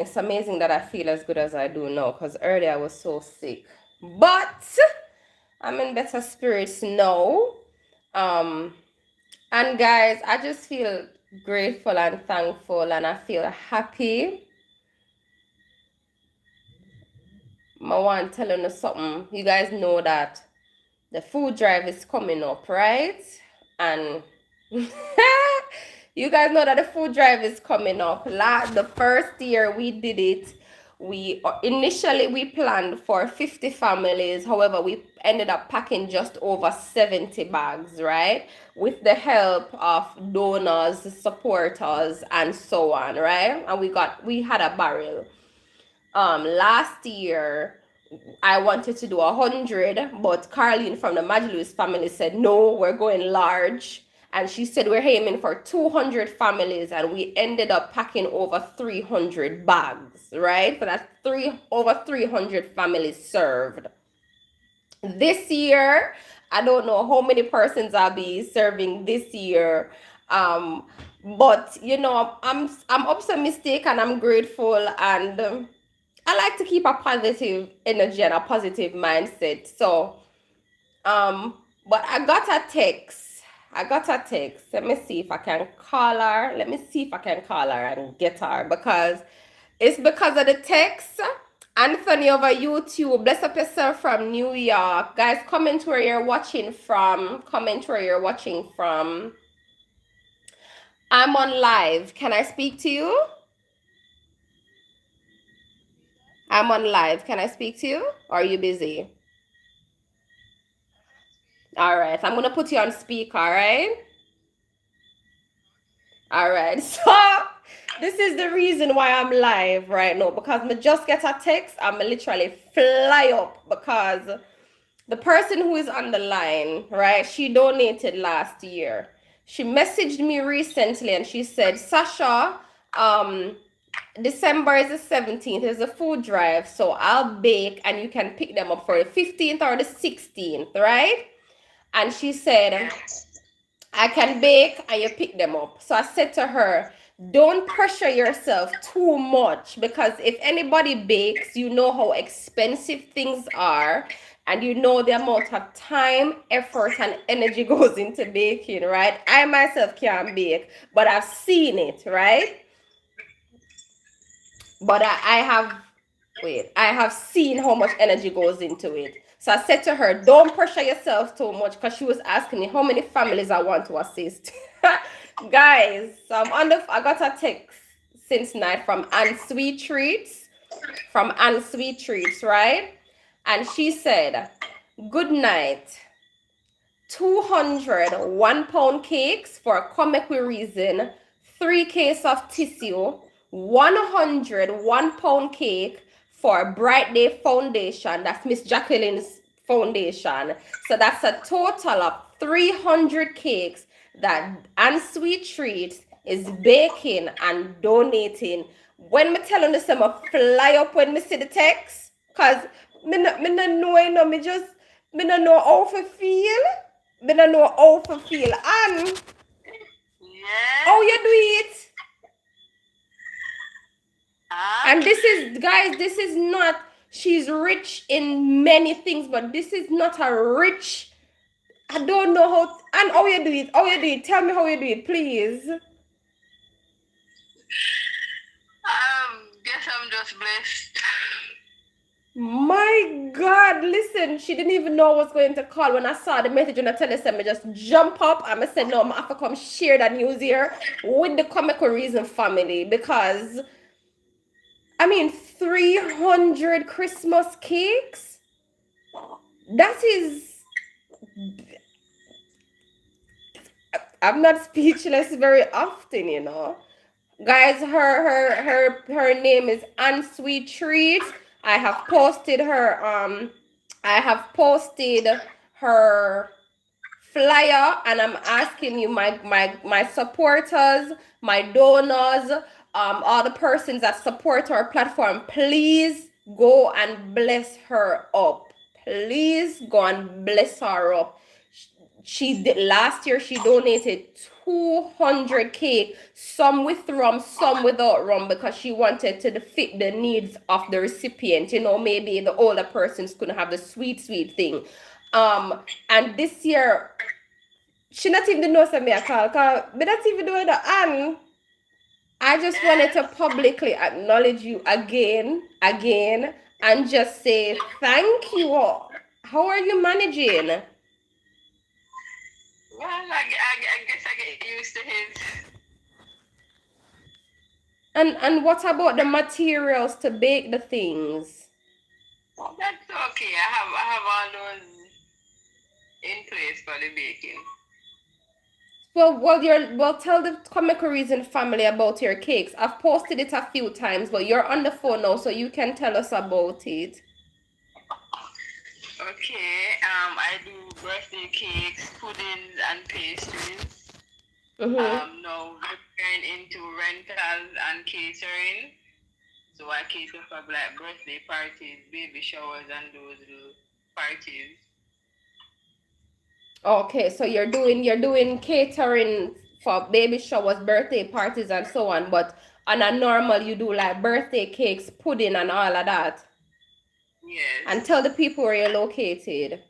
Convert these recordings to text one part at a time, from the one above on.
It's amazing that I feel as good as I do now because earlier I was so sick. But I'm in better spirits now. Um, and guys, I just feel grateful and thankful and I feel happy. I want to tell you something. You guys know that the food drive is coming up, right? And you guys know that the food drive is coming up. The first year we did it, we initially we planned for 50 families. However, we ended up packing just over 70 bags, right? With the help of donors, supporters, and so on, right? And we had a barrel. Last year I wanted to do 100, but Carlene from the Majlus family said, no, we're going large. And she said, we're aiming for 200 families. And we ended up packing over 300 bags, right? So that's over 300 families served. This year, I don't know how many persons I'll be serving this year. But you know, I'm optimistic and I'm grateful and I like to keep a positive energy and a positive mindset. So, but I got a text. I got a text. Let me see if I can call her. Let me see if I can call her and get her because it's because of the text. Anthony over YouTube, bless up yourself from New York. Guys, comment where you're watching from. Comment where you're watching from. I'm on live. Can I speak to you? I'm on live. Can I speak to you? Or are you busy? All right. I'm going to put you on speaker, all right? All right. So this is the reason why I'm live right now because me just get a text. I'm literally fly up because the person who is on the line, right? She donated last year. She messaged me recently and she said, Sasha, December is the 17th, is a food drive. So I'll bake and you can pick them up for the 15th or the 16th, right? And she said, I can bake and you pick them up. So I said to her, don't pressure yourself too much because if anybody bakes, you know how expensive things are and you know the amount of time, effort, and energy goes into baking, right? I myself can't bake, but I've seen it, right? But I have seen how much energy goes into it. So I said to her, don't pressure yourself too much because she was asking me how many families I want to assist. Guys, so I got a text since night from Anne Sweet Treats. From Anne Sweet Treats, right? And she said, good night. 200 1 pound cakes for a comic reason, 3 case of tissue, 100 1 pound cake for Bright Day Foundation. That's Miss Jacqueline's foundation. So that's a total of 300 cakes that Anne Sweet Treats is baking and donating. When me telling this, I'm a fly up when me see the text. Cause me no know, you know, me no know how to feel. Me no know how to feel. And Yeah. how you do it? And Ah. this is, guys, this is not, she's rich in many things, but this is not a rich, I don't know how, and how you do it, how you do it, tell me how you do it, please. Guess I'm just blessed. My God, listen, she didn't even know I was going to call. When I saw the message on the telegram, I just jump up and I said, no, I have to come share that news here with the Comical Reason family because, I mean, 300 Christmas cakes? That is, I'm not speechless very often, you know. Guys, her name is Anne Sweet Treat. I have posted her I have posted her flyer and I'm asking you, my supporters, my donors, all the persons that support our platform, please go and bless her up. Please go and bless her up. She did last year she donated 200 cake, some with rum, some without rum, because she wanted to fit the needs of the recipient. You know, maybe the older persons couldn't have the sweet thing. And this year, she not even know me a call, cause me not even doing that. And I just wanted to Yes. publicly acknowledge you again, and just say thank you. How are you managing? Well, I guess I get used to it. And what about the materials to bake the things? That's okay. I have all those in place for the baking. Well, tell the Comic Reason family about your cakes. I've posted it a few times, but you're on the phone now, so you can tell us about it. Okay. I do birthday cakes, puddings, and pastries. Mm-hmm. Now we're into rentals and catering. So I cater for like birthday parties, baby showers, and those little parties. Okay, so you're doing catering for baby showers, birthday parties, and so on. But on a normal, you do like birthday cakes, pudding, and all of that. And Yes. tell the people where you're located.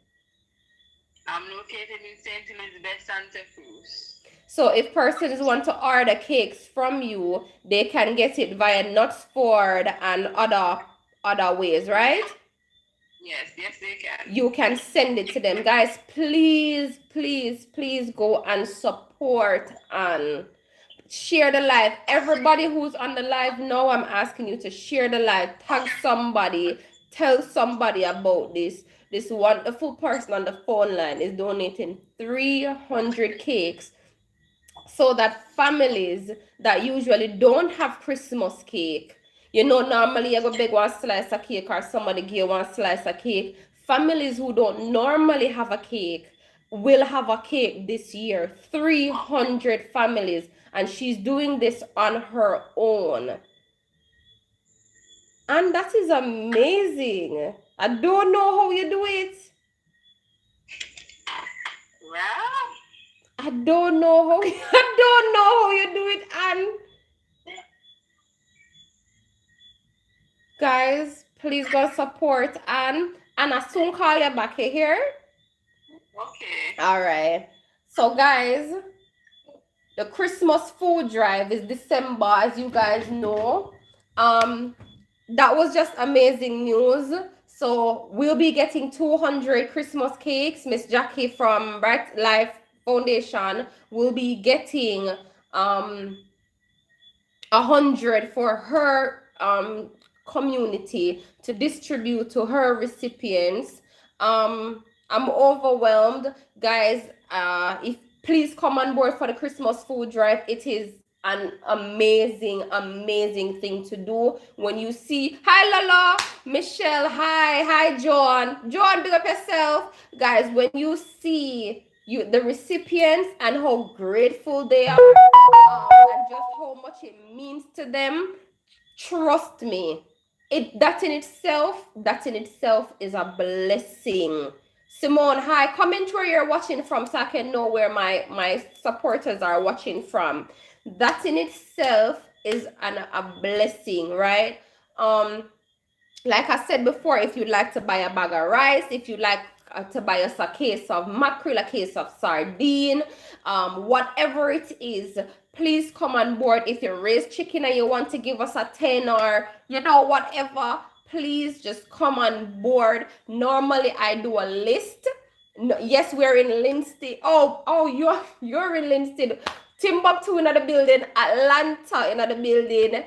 I'm located in St. Elizabeth, Santa Cruz. So if persons want to order cakes from you, they can get it via Nutsford and other ways, right? Yes, they can. You can send it to them. Guys, please go and support and share the live. Everybody who's on the live now, I'm asking you to share the live. Tag somebody, tell somebody about this. This wonderful person on the phone line is donating 300 cakes so that families that usually don't have Christmas cake, you know, normally you go beg one slice of cake or somebody give one slice of cake. Families who don't normally have a cake will have a cake this year. 300 families, and she's doing this on her own. And that is amazing. I don't know how you do it. Well, I don't know how I don't know how you do it, and guys, please go support Anne. And I soon call you back here. okay. All right. So, guys, the Christmas food drive is December, as you guys know. Um, that was just amazing news. So we'll be getting 200 Christmas cakes. Miss Jackie from Bright Life Foundation will be getting 100 for her community to distribute to her recipients. I'm overwhelmed, guys. If please come on board for the Christmas food drive. It is an amazing thing to do. When you see, hi Lala, Michelle, hi John, big up yourself, guys. When you see the recipients and how grateful they are, and just how much it means to them, trust me, that in itself is a blessing. Simone, hi, comment where you're watching from so I can know where my supporters are watching from. That in itself is a blessing, right? Like I said before, if you'd like to buy a bag of rice, if you'd like to buy us a case of mackerel, a case of sardine, whatever it is, please come on board. If you raise chicken and you want to give us a 10 or, whatever, please just come on board. Normally, I do a list. No, yes, we're in Linstead. Oh, you're in Linstead. Timbuktu in the building, Atlanta in the building,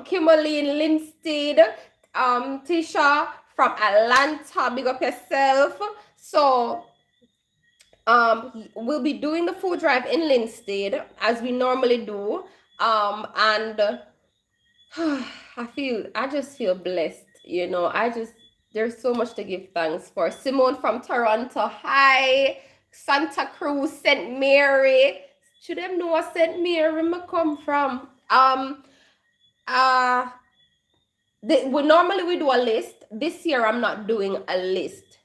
Kimberly in Linstead, Tisha from Atlanta, big up yourself. So we'll be doing the food drive in Linstead as we normally do. And I just feel blessed, there's so much to give thanks for. Simone from Toronto, hi. Santa Cruz, St. Mary. Should them know what St. Mary me come from? Uh we normally do a list. This year I'm not doing a list.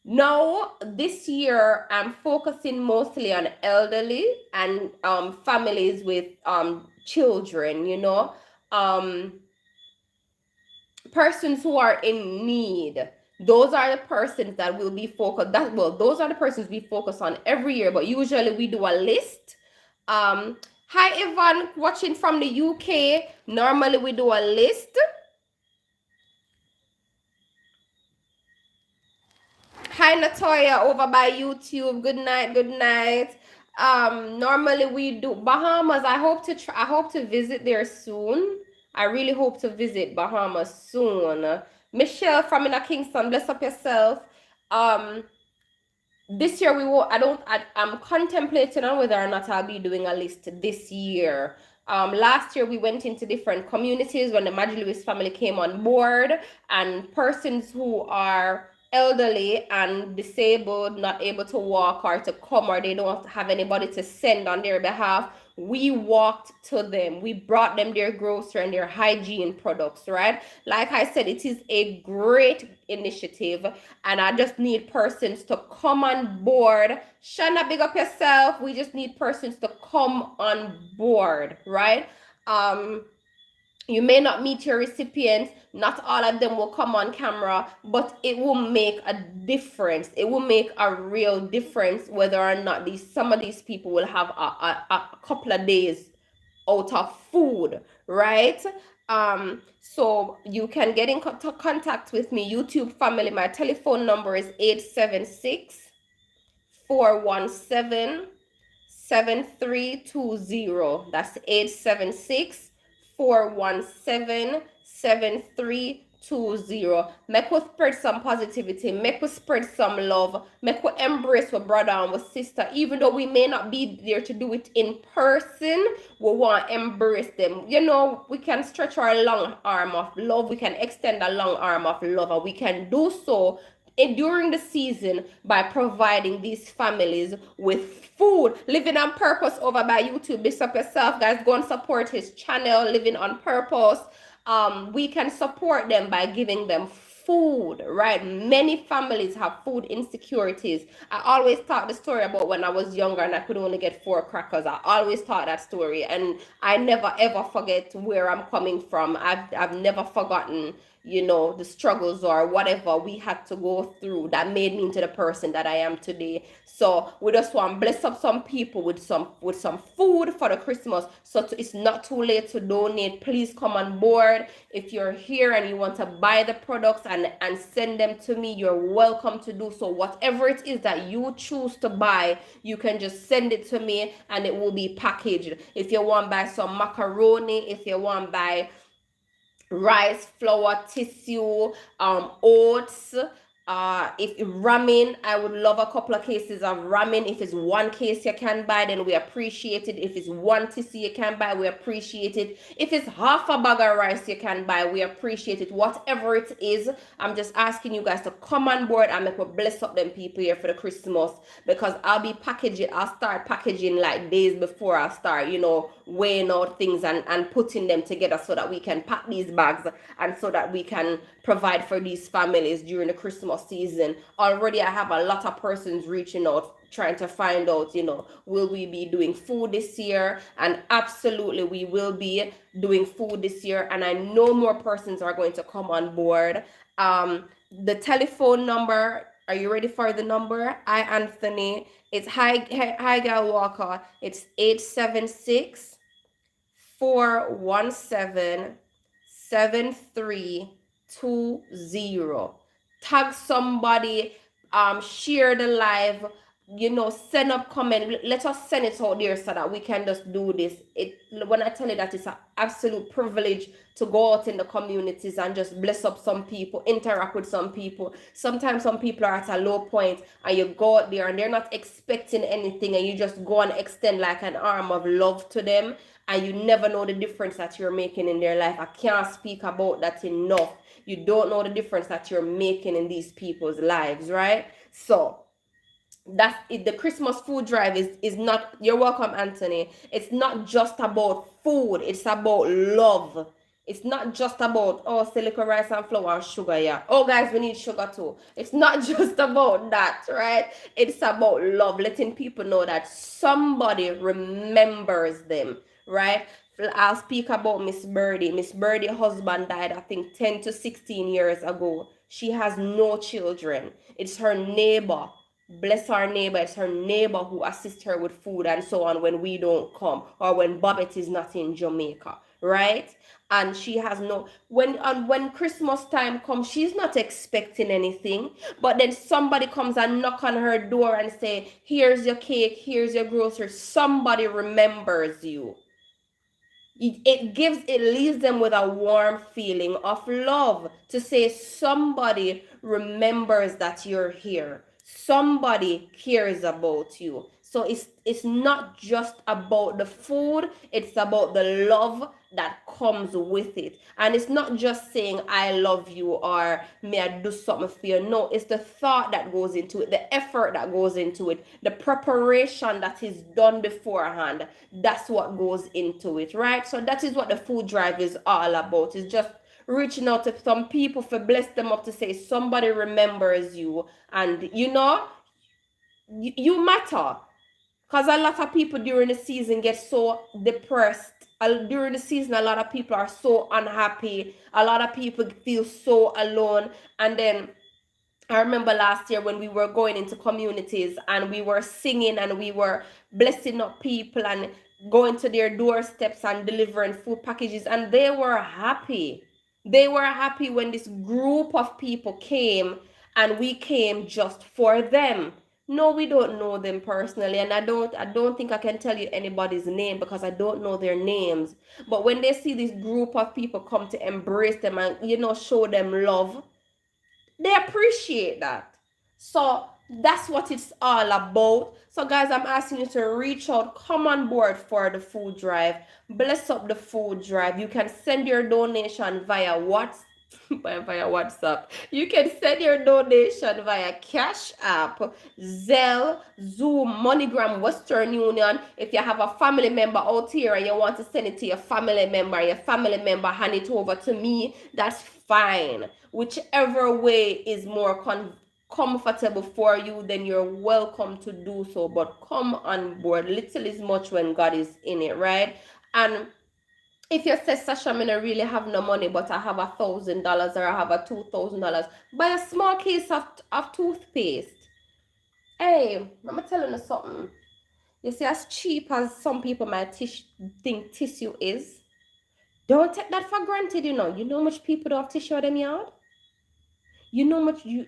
Now, this year, I'm focusing mostly on elderly and families with children, um, persons who are in need. Those are the persons that will be focused. Those are the persons we focus on every year. But usually, we do a list. Um, Hi, Yvonne, watching from the UK. Normally, we do a list. Hi Natoya over by YouTube. Good night, good night. Normally we do Bahamas. I hope to visit there soon. I really hope to visit Bahamas soon. Michelle from Inner Kingston, bless up yourself. Um, this year we will I'm contemplating on whether or not I'll be doing a list this year. Last year we went into different communities when the Maggie Lewis family came on board, and persons who are elderly and disabled, not able to walk or to come, or they don't have anybody to send on their behalf, we walked to them. We brought them their grocery and their hygiene products, right? Like I said, it is a great initiative, and I just need persons to come on board. Shana, big up yourself. We just need persons to come on board, right? You may not meet your recipients. Not all of them will come on camera, but it will make a difference. It will make a real difference whether or not some of these people will have a couple of days out of food, right? So you can get in contact with me, YouTube family. My telephone number is 876-417-7320. That's 876-417-7320. Make us spread some positivity, make us spread some love, make us embrace our brother and our sister. Even though we may not be there to do it in person, we want to embrace them. We can stretch our long arm of love, we can extend a long arm of love, and we can do so during the season by providing these families with food. Living on Purpose over by YouTube. Bishop yourself, guys. Go and support his channel, Living on Purpose. We can support them by giving them food, right? Many families have food insecurities. I always thought the story about when I was younger and I could only get 4 crackers. I always thought that story, and I never ever forget where I'm coming from. I've never forgotten, the struggles or whatever we had to go through that made me into the person that I am today. So we just want to bless up some people with some food for the Christmas. So it's not too late to donate. Please come on board. If you're here and you want to buy the products and send them to me, you're welcome to do so. Whatever it is that you choose to buy, you can just send it to me and it will be packaged. If you want to buy some macaroni, if you want to buy rice, flour, tissue, oats, if ramen, I would love a couple of cases of ramen. If it's one case you can buy, then we appreciate it. If it's one tissue you can buy, we appreciate it. If it's half a bag of rice you can buy, we appreciate it. Whatever it is, I'm just asking you guys to come on board and make me bless up them people here for the Christmas, because I'll start packaging like days before I start, weighing out things and putting them together so that we can pack these bags and so that we can provide for these families during the Christmas season. Already I have a lot of persons reaching out trying to find out, will we be doing food this year? And absolutely we will be doing food this year, and I know more persons are going to come on board. The telephone number, are you ready for the number? Hi Anthony, it's hi Gal Walker. It's 876-417-7320. Tag somebody, share the live, send up comment. Let us send it out there so that we can just do this. When I tell you that, it's an absolute privilege to go out in the communities and just bless up some people, interact with some people. Sometimes some people are at a low point and you go out there and they're not expecting anything, and you just go and extend like an arm of love to them, and you never know the difference that you're making in their life. I can't speak about that enough. You don't know the difference that you're making in these people's lives, right? So that's it. The Christmas food drive is not, you're welcome Anthony, it's not just about food, it's about love. It's not just about, oh, silicon rice and flour and sugar, yeah. Oh, guys, we need sugar too. It's not just about that, right? It's about love, letting people know that somebody remembers them, right? I'll speak about Miss Birdie. Miss Birdie's husband died, I think, 10 to 16 years ago. She has no children. It's her neighbor. Bless our neighbor. It's her neighbor who assists her with food and so on when we don't come or when Bobette is not in Jamaica, right? And she has no, when Christmas time comes, she's not expecting anything, but then somebody comes and knock on her door and say, here's your cake, here's your groceries. Somebody remembers you. It leaves them with a warm feeling of love to say somebody remembers that you're here, somebody cares about you. So it's not just about the food, it's about the love that comes with it. And it's not just saying I love you or may I do something for you. No, it's the thought that goes into it, the effort that goes into it, the preparation that is done beforehand. That's what goes into it, right? So that is what the food drive is all about. It's just reaching out to some people for bless them up to say somebody remembers you, and you matter. Because a lot of people during the season get so depressed. During the season, a lot of people are so unhappy. A lot of people feel so alone. And then I remember last year when we were going into communities and we were singing and we were blessing up people and going to their doorsteps and delivering food packages, and they were happy. They were happy when this group of people came and we came just for them. No, we don't know them personally, and I don't think I can tell you anybody's name because I don't know their names. But when they see this group of people come to embrace them and show them love, they appreciate that. So that's what it's all about. So guys, I'm asking you to reach out, come on board for the food drive, bless up the food drive. You can send your donation via WhatsApp. Via WhatsApp. You can send your donation via Cash App, Zelle, Zoom, MoneyGram, Western Union. If you have a family member out here and you want to send it to your family member hand it over to me, that's fine. Whichever way is more comfortable for you, then you're welcome to do so. But come on board. Little is much when God is in it, right? And if you say, Sasha, I don't really have no money, but I have $1,000 or I have a $2,000, buy a small case of toothpaste. Hey, I'm telling you something. You see, as cheap as some people might think tissue is, don't take that for granted, You know how much people don't have tissue in them yard?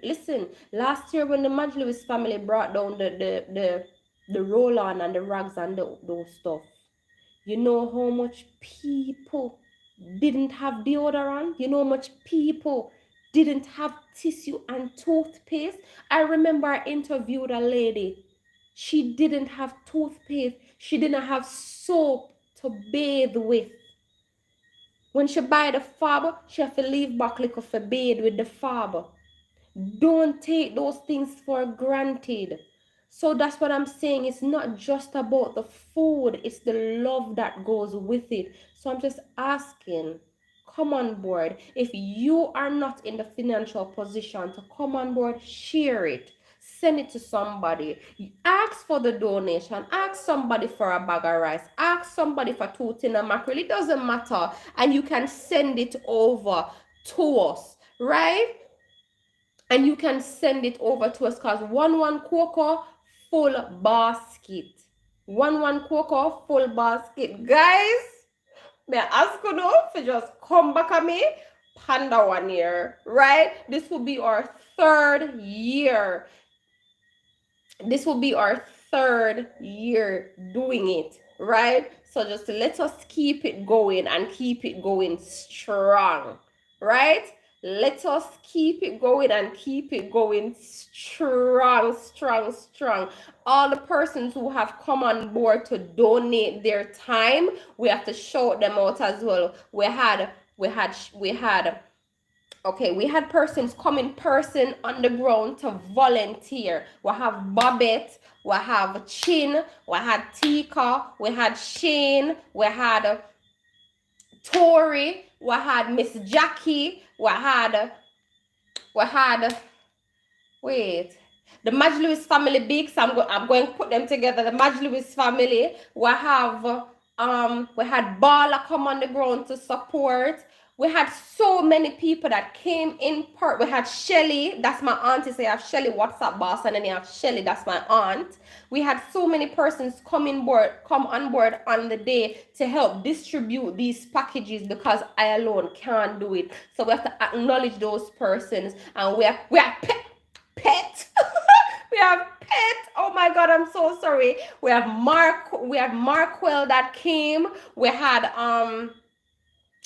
Listen, last year when the Majlewis family brought down the roll-on and the rags and those stuff, you know how much people didn't have deodorant? You know how much people didn't have tissue and toothpaste? I remember I interviewed a lady. She didn't have toothpaste. She didn't have soap to bathe with. When she buy the fob, she have to leave back liquor for bathe with the fob. Don't take those things for granted. So that's what I'm saying. It's not just about the food, it's the love that goes with it. So I'm just asking, come on board. If you are not in the financial position to come on board, share it. Send it to somebody. Ask for the donation. Ask somebody for a bag of rice. Ask somebody for 2 tin of mackerel. It doesn't matter. And you can send it over to us, right? And you can send it over to us because one cocoa full basket. One cocoa full basket. Guys, may I ask you now to just come back at me? Panda 1 year, right? This will be our 3rd year. This will be our 3rd year doing it, right? So just let us keep it going and keep it going strong, right? Let us keep it going and keep it going strong, strong, strong. All the persons who have come on board to donate their time, we have to shout them out as well. We had persons come in person on the ground to volunteer. We have Bobette, we have Chin, we had Tika, we had Shane, we had Tori, we had Miss Jackie, we had wait. The Madge Lewis family big, so I'm going to put them together. The Madge Lewis family. We had Bala come on the ground to support. We had so many people that came in part. We had Shelly, that's my auntie. So you have Shelly, WhatsApp boss, and then you have Shelly, that's my aunt. We had so many persons come on board on the day to help distribute these packages because I alone can't do it. So we have to acknowledge those persons, and we are pet. We have pet. Oh my god, I'm so sorry. We have Markwell that came. We had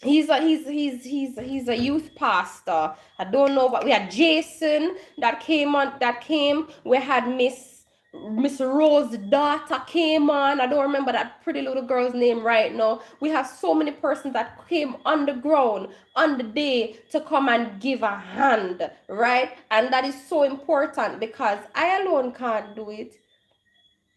he's a youth pastor. I don't know, but we had Jason that came. We had Miss Rose's daughter came on. I don't remember that pretty little girl's name right now. We have so many persons that came on the ground on the day to come and give a hand, right? And that is so important because I alone can't do it.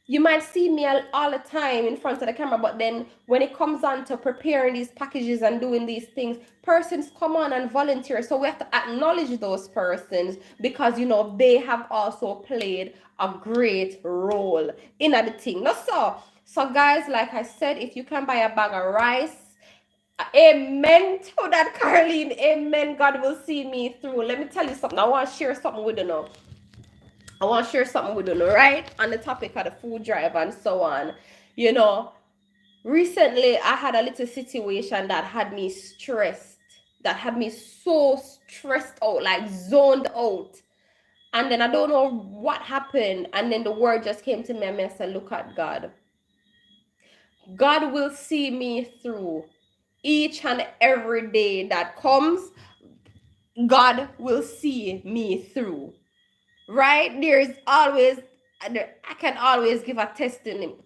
You might see me all the time in front of the camera, but then when it comes on to preparing these packages and doing these things, persons come on and volunteer. So we have to acknowledge those persons because they have also played a great role in the thing. No, so guys, like I said, if you can buy a bag of rice, amen to that, Caroline. Amen. God will see me through. Let me tell you something. I want to share something with you now. Right? On the topic of the food drive and so on. Recently I had a little situation that had me stressed, that had me so stressed out, like zoned out. And then I don't know what happened. And then the word just came to me and I said, look at God. God will see me through each and every day that comes. God will see me through. Right? I can always give a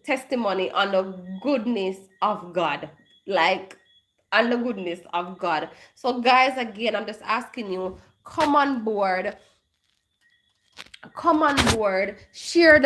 testimony on the goodness of God. Like, on the goodness of God. So guys, again, I'm just asking you, come on board, share